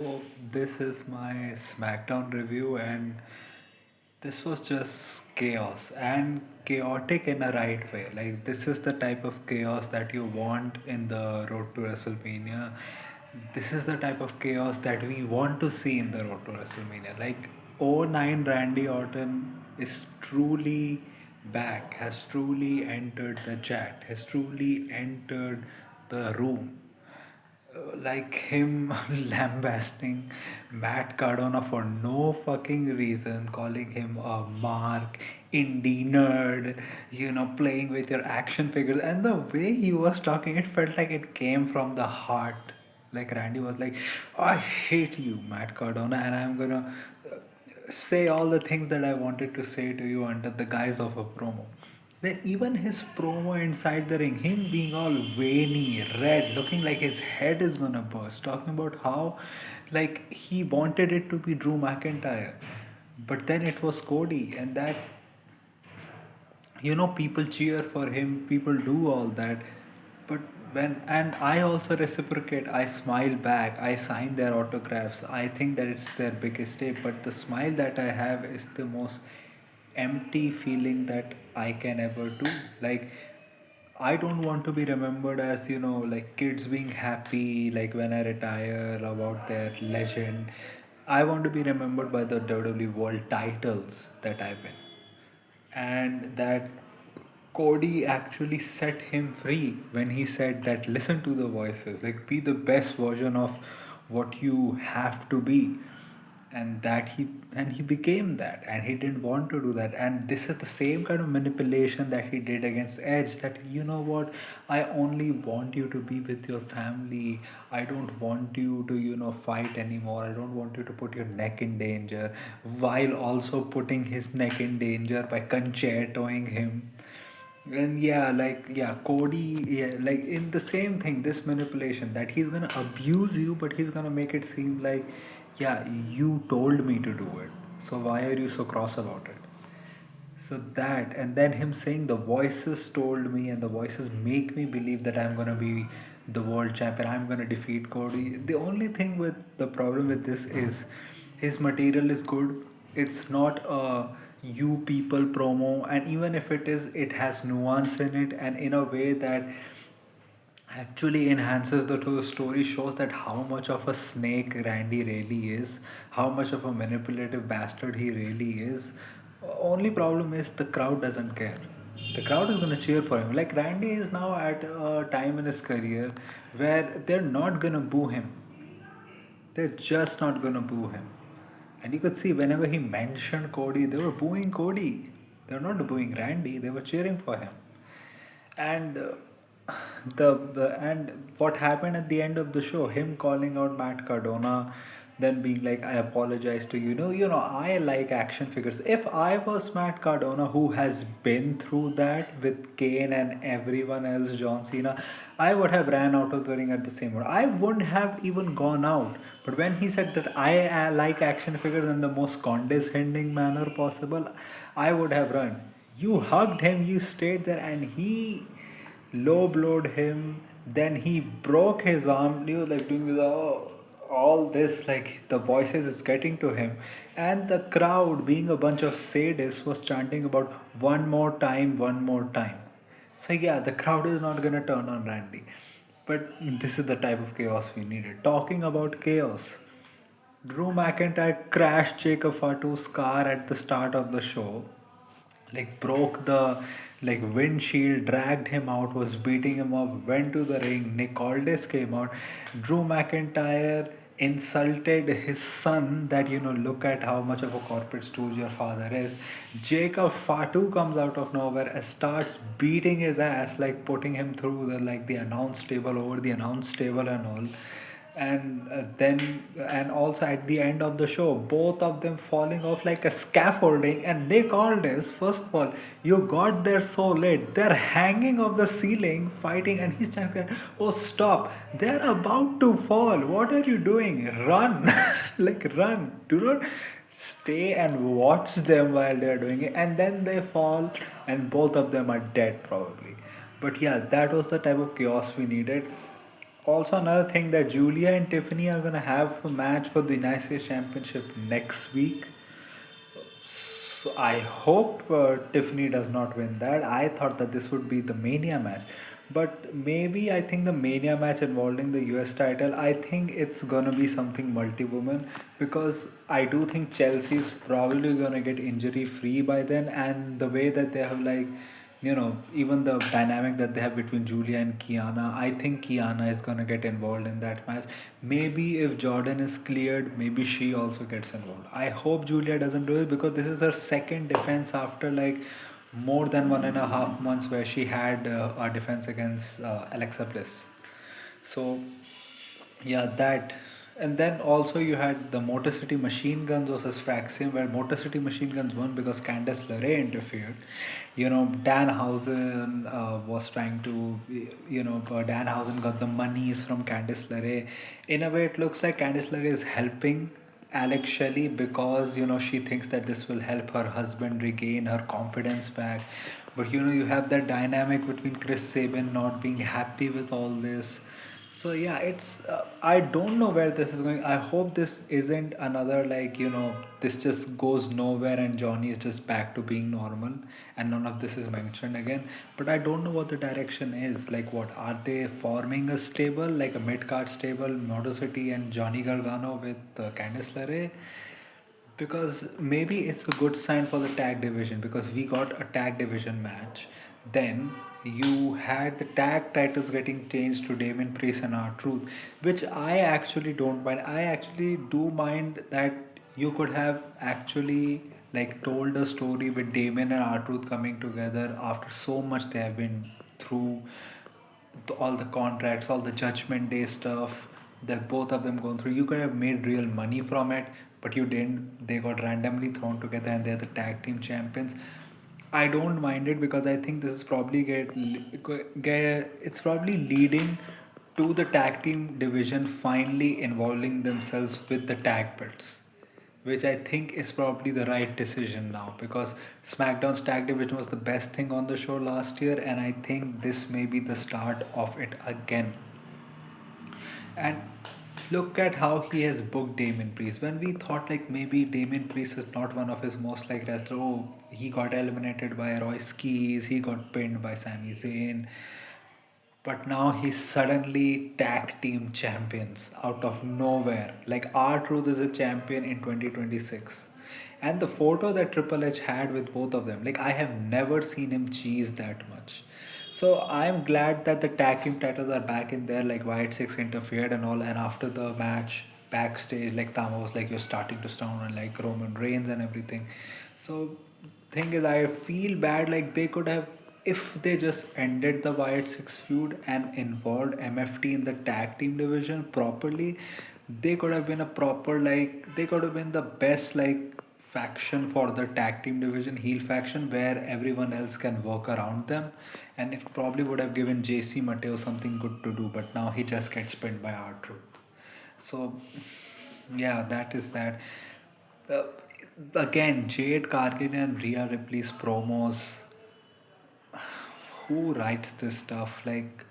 So this is my SmackDown review, and this was just chaos and chaotic in a right way. Like, this is the type of chaos that you want in the road to WrestleMania. This is the type of chaos that we want to see in the road to WrestleMania. Like, '09 Randy Orton is truly back, has truly entered the chat, has truly entered the room, like him lambasting Matt Cardona for no fucking reason, calling him a mark, indie nerd, playing with your action figures. And the way he was talking, it felt like it came from the heart. Like Randy was like, I hate you, Matt Cardona, and I'm gonna say all the things that I wanted to say to you under the guise of a promo. Then even his promo inside the ring, him being all veiny, red, looking like his head is gonna burst, talking about how like he wanted it to be Drew McIntyre. But then it was Cody, and that people cheer for him, people do all that. But when and I also reciprocate, I smile back, I sign their autographs, I think that it's their biggest day. But the smile that I have is the most empty feeling that I can ever do. Like, I don't want to be remembered as, like kids being happy, like when I retire, about their legend. I want to be remembered by the WWE World titles that I win, and that Cody actually set him free when he said that listen to the voices, like be the best version of what you have to be. And he became that, and he didn't want to do that. And this is the same kind of manipulation that he did against Edge, that what, I only want you to be with your family, I don't want you to fight anymore, I don't want you to put your neck in danger, while also putting his neck in danger by concertoing him. And yeah, like, yeah, Cody, yeah, like in the same thing, this manipulation that he's gonna abuse you, but he's gonna make it seem like, yeah, you told me to do it, so why are you so cross about it? So that, and then him saying the voices told me, and the voices make me believe that I'm gonna be the world champion, I'm gonna defeat Cody. The only thing with the problem with this is his material is good. It's not a you people promo, and even if it is, it has nuance in it, and in a way that actually enhances to the story, shows that how much of a snake Randy really is, how much of a manipulative bastard he really is. Only problem is the crowd doesn't care. The crowd is going to cheer for him. Like, Randy is now at a time in his career where they're not going to boo him. They're just not going to boo him. And you could see whenever he mentioned Cody, they were booing Cody. They're not booing Randy, they were cheering for him. And and what happened at the end of the show, him calling out Matt Cardona, then being like, I apologize to you. I like action figures. If I was Matt Cardona, who has been through that with Kane and everyone else, John Cena, I would have ran out of the ring at the same moment. I wouldn't have even gone out. But when he said that I like action figures in the most condescending manner possible, I would have run. You hugged him, you stayed there, and he low blowed him. Then he broke his arm, like doing this, all this, like the voices is getting to him. And the crowd, being a bunch of sadists, was chanting about one more time, one more time. So, yeah, the crowd is not gonna turn on Randy. But this is the type of chaos we needed. Talking about chaos, Drew McIntyre crashed Jacob Fatu's car at the start of the show, like broke the like windshield, dragged him out, was beating him up, went to the ring. Nick Aldis came out. Drew McIntyre insulted his son, that look at how much of a corporate stooge your father is. Jacob Fatu comes out of nowhere and starts beating his ass, like putting him through the announce table, over the announce table and all. And also at the end of the show, both of them falling off like a scaffolding. And Nick Aldis, first of all, you got there so late, they're hanging off the ceiling fighting, and he's trying to, oh stop, they're about to fall, what are you doing, run. Like, run, do not stay and watch them while they're doing it. And then they fall, and both of them are dead probably. But yeah, that was the type of chaos we needed. Also, another thing that Julia and Tiffany are gonna have a match for the United States Championship next week. So I hope Tiffany does not win that. I thought that this would be the Mania match, but maybe I think the Mania match involving the US title. I think it's gonna be something multi-woman because I do think Chelsea's probably gonna get injury free by then, and the way that they have even the dynamic that they have between Julia and Kiana, I think Kiana is gonna get involved in that match. Maybe if Jordan is cleared, maybe she also gets involved. I hope Julia doesn't do it because this is her second defense after like more than 1.5 months where she had a defense against Alexa Bliss. So yeah, that. And then also you had the Motor City Machine Guns versus Fraxium, where Motor City Machine Guns won because Candice LeRae interfered. Danhausen was trying to, Danhausen got the monies from Candice LeRae. In a way, it looks like Candice LeRae is helping Alex Shelley because she thinks that this will help her husband regain her confidence back. But you have that dynamic between Chris Sabin not being happy with all this. So yeah, it's I don't know where this is going. I hope this isn't another this just goes nowhere and Johnny is just back to being normal and none of this is mentioned again. But I don't know what the direction is. Like what are they forming a stable like a mid card stable, Motor City and Johnny Gargano with Candice LeRae? Because maybe it's a good sign for the tag division because we got a tag division match. Then you had the tag titles getting changed to Damien Priest and R-Truth, which I actually don't mind. I actually do mind that you could have actually like told a story with Damien and R-Truth coming together after so much they have been through, all the contracts, all the Judgment Day stuff that both of them gone through. You could have made real money from it, but you didn't. They got randomly thrown together, and they're the tag team champions. I don't mind it because I think this is probably it's probably leading to the tag team division finally involving themselves with the tag belts, which I think is probably the right decision now because SmackDown's tag division was the best thing on the show last year, and I think this may be the start of it again. And look at how he has booked Damien Priest. When we thought like maybe Damien Priest is not one of his most like wrestler, oh, he got eliminated by Royce Keys, he got pinned by Sami Zayn, but now he's suddenly tag team champions out of nowhere. Like R Truth is a champion in 2026. And the photo that Triple H had with both of them, like I have never seen him cheese that much. So I'm glad that the tag team titles are back in there, like White Six interfered and all. And after the match, backstage, like Tama was like, you're starting to sound on like Roman Reigns and everything. So thing is, I feel bad. Like they could have, if they just ended the Wyatt Six feud and involved MFT in the tag team division properly, they could have been a proper like they could have been the best like faction for the tag team division, heel faction where everyone else can work around them, and it probably would have given JC Mateo something good to do. But now he just gets pinned by our truth. So yeah, that is that. Uh, Again, Jade Cargill and Rhea Ripley's promos, who writes this stuff? Like,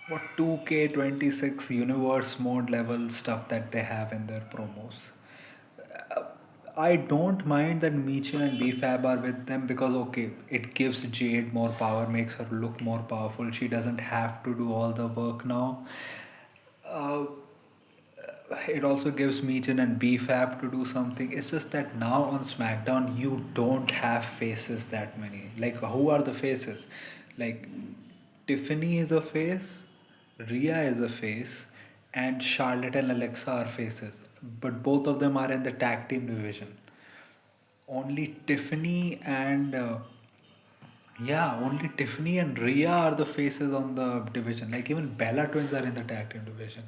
what 2K26 universe mode level stuff that they have in their promos. Uh, I don't mind that Michin and BFAB are with them because okay, it gives Jade more power, makes her look more powerful. She doesn't have to do all the work now. Uh, it also gives Michin and BFAB to do something. It's just that now on SmackDown you don't have faces that many. Like who are the faces? Like Tiffany is a face, Rhea is a face, and Charlotte and Alexa are faces. But both of them are in the tag team division. Only Tiffany and only Tiffany and Rhea are the faces on the division. Like even Bella Twins are in the tag team division.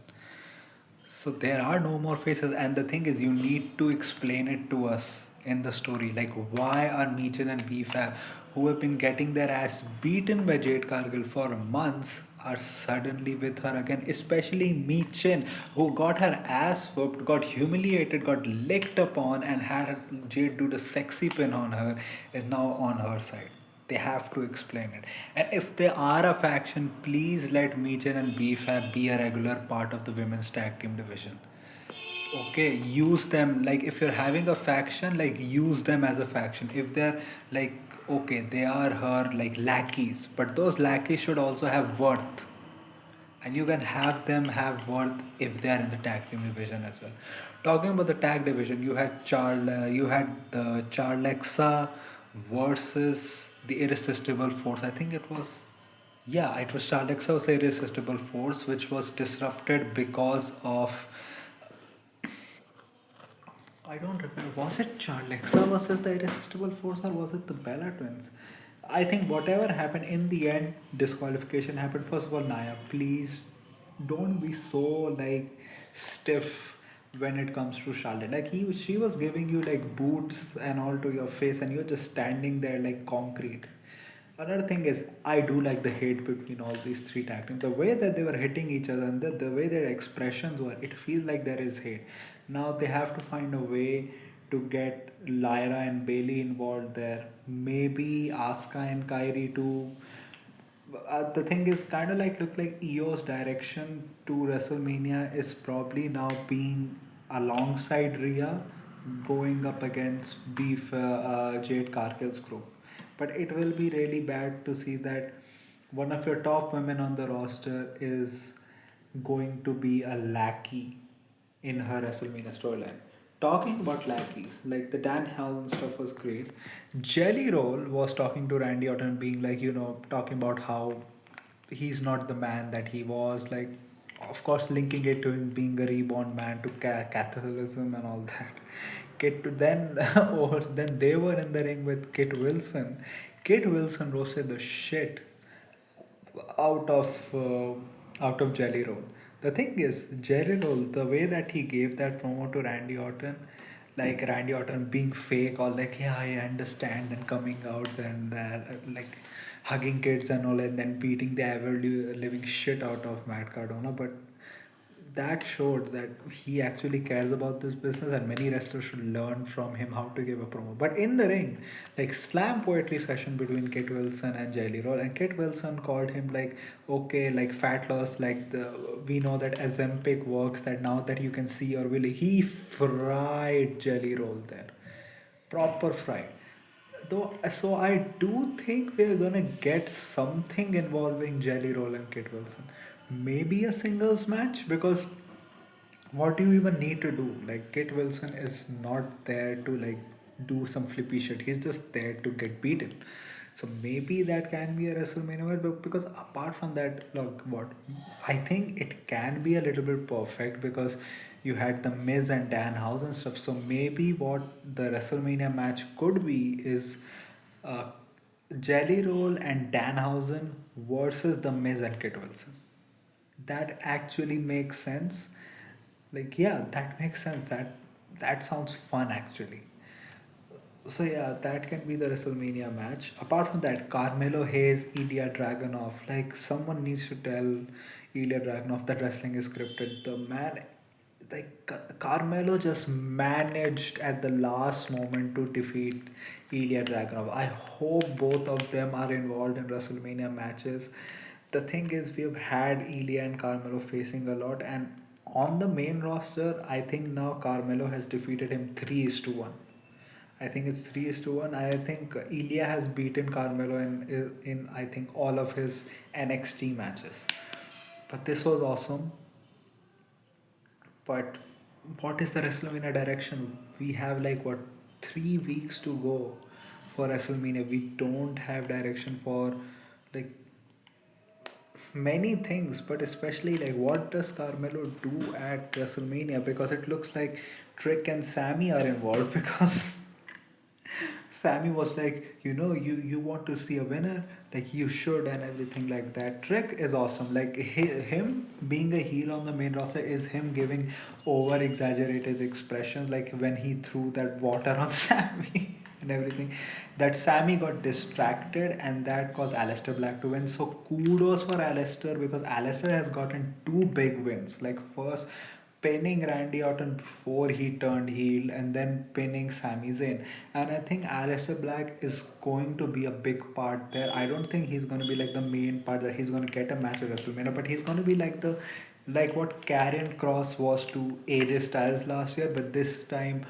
So there are no more faces, and the thing is, you need to explain it to us in the story. Like, why are Meechin and BFAB, who have been getting their ass beaten by Jade Cargill for months, are suddenly with her again? Especially Meechin, who got her ass whooped, got humiliated, got licked upon, and had Jade do the sexy pin on her, is now on her side. They have to explain it. And if they are a faction, please let Meechin and BFAB be a regular part of the women's tag team division. Okay, use them like if you're having a faction, like use them as a faction. If they're like okay, they are her like lackeys, but those lackeys should also have worth, and you can have them have worth if they are in the tag team division as well. Talking about the tag division, you had the Charlexa versus the Irresistible Force. I think it was, yeah, it was Charlexa was the Irresistible Force, which was disrupted because of, I don't remember. Was it Charlexa versus the Irresistible Force or was it the Bella Twins? I think whatever happened in the end, disqualification happened. First of all, Naya, please don't be so like stiff when it comes to Charlotte. Like she was giving you like boots and all to your face, and you're just standing there like concrete. Another thing is, I do like the hate between all these three tag teams. The way that they were hitting each other and the way their expressions were, it feels like there is hate. Now they have to find a way to get Lyra and Bailey involved there. Maybe Asuka and Kyrie too. The thing is, kind of like look like EO's direction to WrestleMania is probably now being alongside Rhea, going up against Jade Cargill's group. But it will be really bad to see that one of your top women on the roster is going to be a lackey in her WrestleMania storyline. Talking about lackeys, like the Dan Housen stuff was great. Jelly Roll was talking to Randy Orton, being like, talking about how he's not the man that he was. Like, of course, linking it to him being a reborn man to Catholicism and all that. Or then they were in the ring with Kit Wilson. Kit Wilson roasted the shit out of Jelly Roll. The thing is, Jelly Roll, the way that he gave that promo to Randy Orton, like Randy Orton being fake, or like yeah, I understand, then coming out and like hugging kids and all, and then beating the ever living shit out of Matt Cardona, but that showed that he actually cares about this business, and many wrestlers should learn from him how to give a promo. But in the ring, like slam poetry session between Kit Wilson and Jelly Roll, and Kit Wilson called him like, okay, like fat loss, like we know that Azempic works, that now that you can see your willy. He fried Jelly Roll there, proper fried. Though, so I do think we're gonna get something involving Jelly Roll and Kit Wilson. Maybe a singles match, because what do you even need to do? Like Kit Wilson is not there to like do some flippy shit. He's just there to get beaten. So maybe that can be a WrestleMania match, but because apart from that, look what I think it can be a little bit perfect, because you had the Miz and Dan House and stuff. So maybe what the WrestleMania match could be is uh, Jelly Roll and Danhausen versus the Miz and Kit Wilson. That actually makes sense. Like yeah, that makes sense. That sounds fun actually. So yeah, that can be the WrestleMania match. Apart from that, Carmelo Hayes, Ilya Dragunov. Like someone needs to tell Ilya Dragunov that wrestling is scripted. The man, like Carmelo just managed at the last moment to defeat Ilya Dragunov. I hope both of them are involved in WrestleMania matches. The thing is, we've had Ilya and Carmelo facing a lot, and on the main roster, I think now Carmelo has defeated him 3 is to 1. I think it's 3 is to 1. I think Ilya has beaten Carmelo in I think all of his NXT matches. But this was awesome. But what is the WrestleMania direction? We have like what, 3 weeks to go for WrestleMania. We don't have direction for like many things, but especially like what does Carmelo do at WrestleMania? Because it looks like Trick and Sammy are involved because Sammy was like, you want to see a winner, like you should, and everything like that. Trick is awesome. Like him being a heel on the main roster is him giving over exaggerated expressions, like when he threw that water on Sammy and everything. That Sammy got distracted, and that caused Aleister Black to win. So kudos for Aleister, because Aleister has gotten two big wins. Like first, pinning Randy Orton before he turned heel and then pinning Sami Zayn. And I think Aleister Black is going to be a big part there. I don't think he's going to be like the main part that he's going to get a match at WrestleMania, but he's going to be like the like what Karrion Cross was to AJ Styles last year, but this time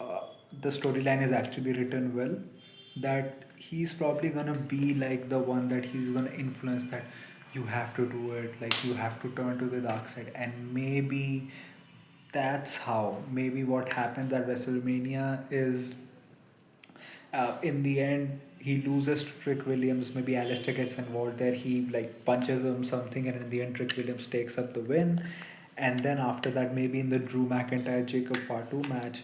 uh, the storyline is actually written well, that he's probably gonna be like the one that he's gonna influence, that you have to do it, like you have to turn to the dark side. And maybe that's how, maybe what happens at WrestleMania is, in the end he loses to Trick Williams. Maybe Alistair gets involved there. He like punches him something, and in the end Trick Williams takes up the win. And then after that, maybe in the Drew McIntyre Jacob Fatu match,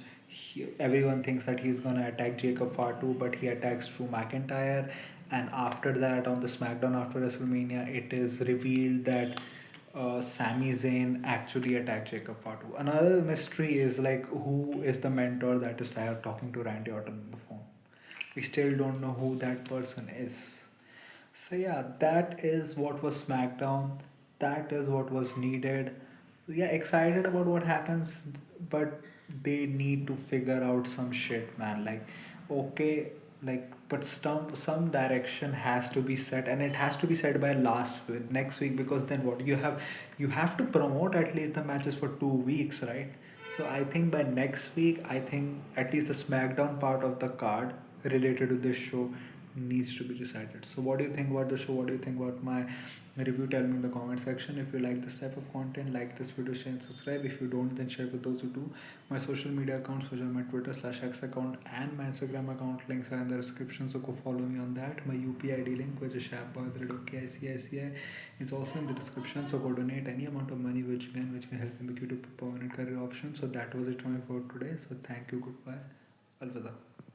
everyone thinks that he's gonna attack Jacob Fatu, but he attacks Drew McIntyre. And after that, on the SmackDown after WrestleMania, it is revealed that Sami Zayn actually attacked Jacob Fatu. Another mystery is like, who is the mentor that is there talking to Randy Orton on the phone? We still don't know who that person is. So yeah, that is what was SmackDown. That is what was needed. Yeah, excited about what happens, but they need to figure out some shit, man. Like, okay, like, but some direction has to be set, and it has to be set by last week, next week, because then what you have to promote at least the matches for 2 weeks, right? So I think by next week, I think at least the SmackDown part of the card related to this show needs to be decided. So what do you think about the show? What do you think about my review? Tell me in the comment section. If you like this type of content, like this video, share and subscribe. If you don't, then share with those who do. My social media accounts, which are my Twitter/X account and my Instagram account, links are in the description, so go follow me on that. My UPI ID link, which is shabba@okicici, is also in the description, so go donate any amount of money which can help me make YouTube a permanent career option. So that was it for me for today. So thank you, goodbye, alvida.